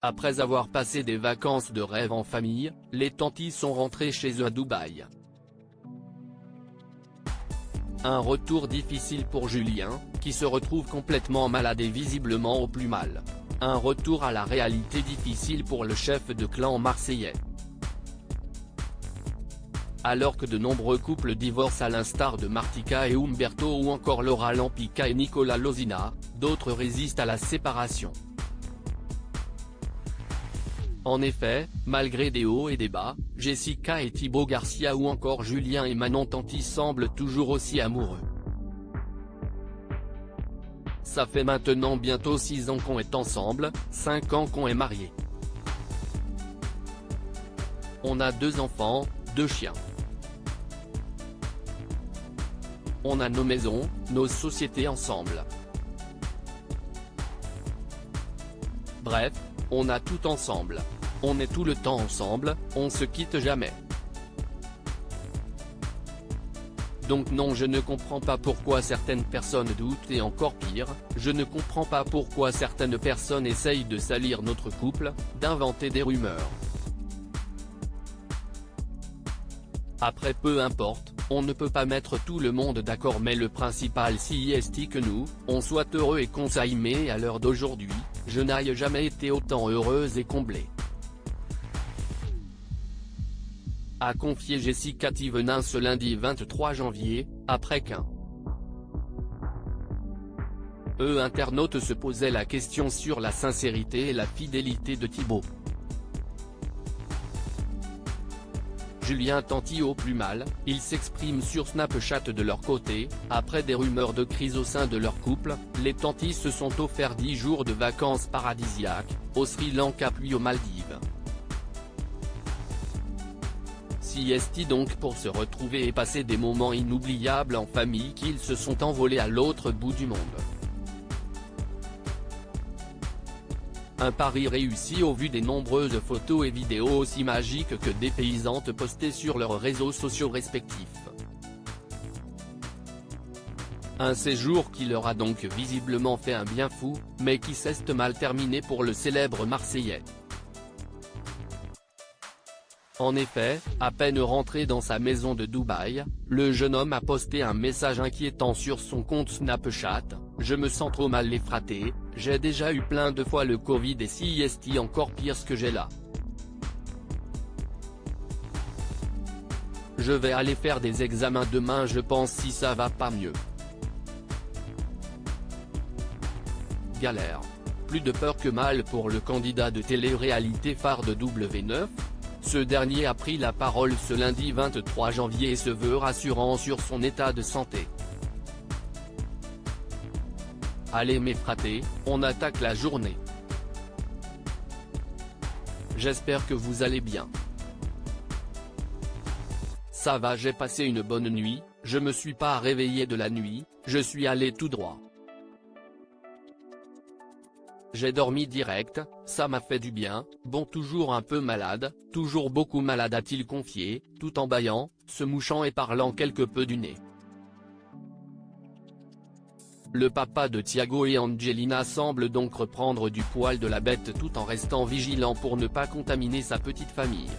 Après avoir passé des vacances de rêve en famille, les tantis sont rentrés chez eux à Dubaï. Un retour difficile pour Julien, qui se retrouve complètement malade et visiblement au plus mal. Un retour à la réalité difficile pour le chef de clan marseillais. Alors que de nombreux couples divorcent à l'instar de Martika et Umberto ou encore Laura Lampica et Nicola Losina, d'autres résistent à la séparation. En effet, malgré des hauts et des bas, Jessica et Thibaut Garcia ou encore Julien et Manon Tanti semblent toujours aussi amoureux. Ça fait maintenant bientôt 6 ans qu'on est ensemble, 5 ans qu'on est mariés. On a 2 enfants, 2 chiens. On a nos maisons, nos sociétés ensemble. Bref, on a tout ensemble. On est tout le temps ensemble, on se quitte jamais. Donc non, je ne comprends pas pourquoi certaines personnes doutent et encore pire, je ne comprends pas pourquoi certaines personnes essayent de salir notre couple, d'inventer des rumeurs. Après peu importe, on ne peut pas mettre tout le monde d'accord mais le principal c'est que nous, on soit heureux et qu'on s'aime et à l'heure d'aujourd'hui, je n'ai jamais été autant heureuse et comblée. A confié Jessica Thivenin ce lundi 23 janvier, après qu'un internaute se posait la question sur la sincérité et la fidélité de Thibaut. Julien Tanti au plus mal, ils s'expriment sur Snapchat de leur côté, après des rumeurs de crise au sein de leur couple, les Tanti se sont offerts 10 jours de vacances paradisiaques, au Sri Lanka puis aux Maldives. Siesti donc pour se retrouver et passer des moments inoubliables en famille qu'ils se sont envolés à l'autre bout du monde. Un pari réussi au vu des nombreuses photos et vidéos aussi magiques que dépaysantes postées sur leurs réseaux sociaux respectifs. Un séjour qui leur a donc visiblement fait un bien fou, mais qui s'est mal terminé pour le célèbre Marseillais. En effet, à peine rentré dans sa maison de Dubaï, le jeune homme a posté un message inquiétant sur son compte Snapchat, « Je me sens trop mal effraté, j'ai déjà eu plein de fois le Covid et c'est encore pire ce que j'ai là. Je vais aller faire des examens demain je pense si ça va pas mieux. Galère. Plus de peur que mal pour le candidat de télé-réalité phare de W9 ? Ce dernier a pris la parole ce lundi 23 janvier et se veut rassurant sur son état de santé. Allez mes fratés, on attaque la journée. J'espère que vous allez bien. Ça va, j'ai passé une bonne nuit, je me suis pas réveillé de la nuit, je suis allé tout droit. J'ai dormi direct, ça m'a fait du bien, bon toujours un peu malade, toujours beaucoup malade a-t-il confié, tout en bâillant, se mouchant et parlant quelque peu du nez. Le papa de Thiago et Angelina semble donc reprendre du poil de la bête tout en restant vigilant pour ne pas contaminer sa petite famille,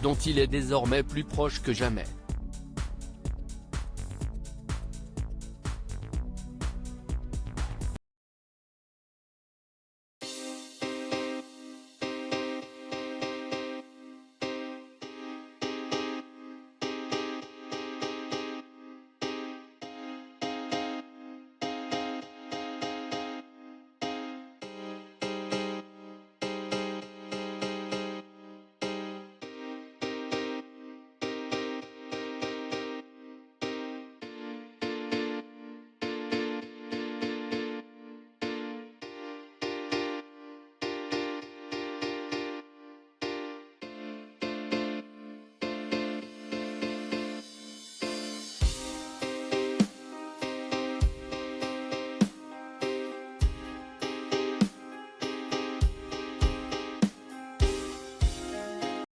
dont il est désormais plus proche que jamais.